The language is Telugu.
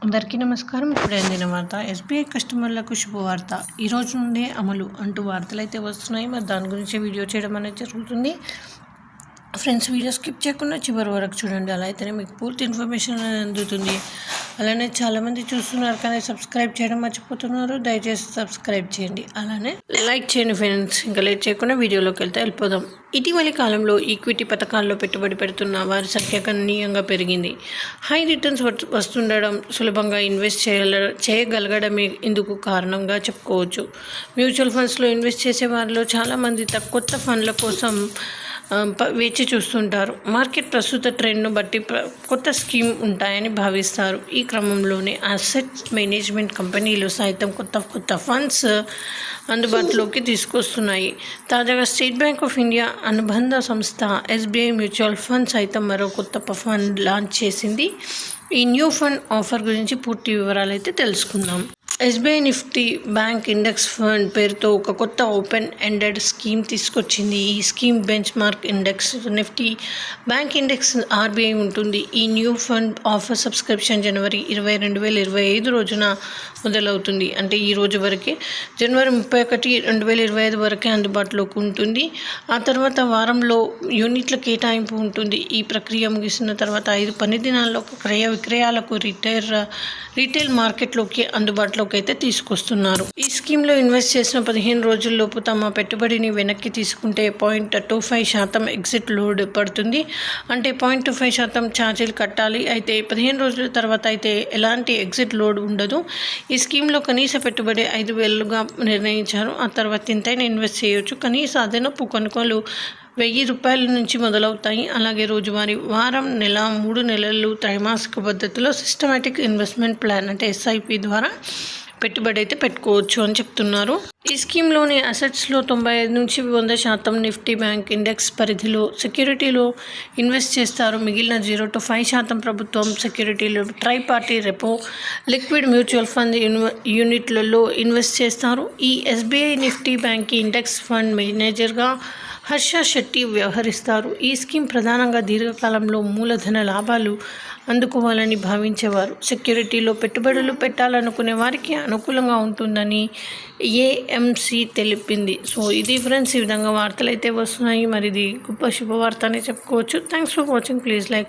అందరికీ నమస్కారం. ఇప్పుడే అందిన వార్త. ఎస్బీఐ కస్టమర్లకు శుభవార్త. ఈ రోజు నుండే అమలు అంటూ వార్తలు అయితే వస్తున్నాయి. మరి దాని గురించి వీడియో చేయడం అనేది జరుగుతుంది. ఫ్రెండ్స్, వీడియో స్కిప్ చేయకుండా చివరి వరకు చూడండి. అలా అయితేనే మీకు పూర్తి ఇన్ఫర్మేషన్ అనేది అందుతుంది. అలానే చాలామంది చూస్తున్నారు కానీ సబ్స్క్రైబ్ చేయడం మర్చిపోతున్నారు. దయచేసి సబ్స్క్రైబ్ చేయండి, అలానే లైక్ చేయండి. ఫ్రెండ్స్, ఇంకా లేట్ చేయకుండా వీడియోలోకి వెళ్ళిపోదాం. ఇటీవలి కాలంలో ఈక్విటీ పథకాల్లో పెట్టుబడి పెడుతున్న వారి సంఖ్య గణనీయంగా పెరిగింది. హై రిటర్న్స్ వస్తుండడం, సులభంగా ఇన్వెస్ట్ చేయగలగడమే ఇందుకు కారణంగా చెప్పుకోవచ్చు. మ్యూచువల్ ఫండ్స్లో ఇన్వెస్ట్ చేసే వారిలో చాలామంది కొత్త ఫండ్ల కోసం వేచి చూస్తుంటారు. మార్కెట్ ప్రస్తుత ట్రెండ్ను బట్టి కొత్త స్కీమ్ ఉంటాయని భావిస్తారు. ఈ క్రమంలోనే అసెట్ మేనేజ్మెంట్ కంపెనీలు సైతం కొత్త ఫండ్స్ అందుబాటులోకి తీసుకొస్తున్నాయి. తాజాగా స్టేట్ బ్యాంక్ ఆఫ్ ఇండియా అనుబంధ సంస్థ ఎస్బీఐ మ్యూచువల్ ఫండ్ సైతం మరో కొత్త ఫండ్ లాంచ్ చేసింది. ఈ న్యూ ఫండ్ ఆఫర్ గురించి పూర్తి వివరాలు అయితే తెలుసుకుందాం. SBI Nifty bank index fund పేరుతో ఒక కొత్త ఓపెన్ ఎండెడ్ స్కీమ్ తీసుకొచ్చింది. ఈ scheme bench mark index Nifty bank index RBI ఉంటుంది. ఈ న్యూ ఫండ్ ఆఫర్ సబ్స్క్రిప్షన్ జనవరి 20, 2025 రోజున మొదలవుతుంది. అంటే ఈ రోజు వరకే, జనవరి 31, 2025 వరకే అందుబాటులోకి ఉంటుంది. ఆ తర్వాత వారంలో యూనిట్ల కేటాయింపు ఉంటుంది. ఈ ప్రక్రియ ముగిసిన తర్వాత 5 పని దినాల్లో క్రయ విక్రయాలకు రీటైల్ మార్కెట్లోకి అందుబాటులోకి అయితే తీసుకొస్తున్నారు. ఈ స్కీమ్లో ఇన్వెస్ట్ చేసిన 15 రోజుల్లోపు తమ పెట్టుబడిని వెనక్కి తీసుకుంటే 0.25% ఎగ్జిట్ లోడ్ పడుతుంది. అంటే 0.25% ఛార్జీలు కట్టాలి. అయితే 15 రోజుల తర్వాత అయితే ఎలాంటి ఎగ్జిట్ లోడ్ ఉండదు. ఈ స్కీమ్లో కనీస పెట్టుబడి 5,000గా నిర్ణయించారు. ఆ తర్వాత ఎంతైనా ఇన్వెస్ట్ చేయొచ్చు. కనీస అదనపు కొనుగోలు ₹1,000 నుంచి మొదలవుతాయి. అలాగే రోజువారీ, వారం, నెల, 3 నెలలు త్రైమాసిక పద్ధతిలో సిస్టమాటిక్ ఇన్వెస్ట్మెంట్ ప్లాన్ అంటే ఎస్ఐపి ద్వారా పెట్టుబడి అయితే పెట్టుకోవచ్చు అని చెప్తున్నారు. ఈ స్కీమ్లోని అసెట్స్లో 95 నుంచి 100% నిఫ్టీ బ్యాంక్ ఇండెక్స్ పరిధిలో సెక్యూరిటీలో ఇన్వెస్ట్ చేస్తారు. మిగిలిన 0 to 5% ప్రభుత్వం సెక్యూరిటీలు, try party repo, liquid mutual fund యూనిట్లలో ఇన్వెస్ట్ చేస్తారు. ఈ SBI Nifty bank index fund మేనేజర్గా హర్ష శెట్టి వ్యవహరిస్తారు. ఈ స్కీమ్ ప్రధానంగా దీర్ఘకాలంలో మూలధన లాభాలు అందుకోవాలని భావించేవారు సెక్యూరిటీలో పెట్టుబడులు పెట్టాలనుకునే వారికి అనుకూలంగా ఉంటుందని ఏఎంసీ తెలిపింది. సో ఇది ఫ్రెండ్స్, ఈ విధంగా వార్తలు అయితే వస్తున్నాయి. మరి ఇది గొప్ప శుభవార్త అని చెప్పుకోవచ్చు. Thanks for watching. Please like.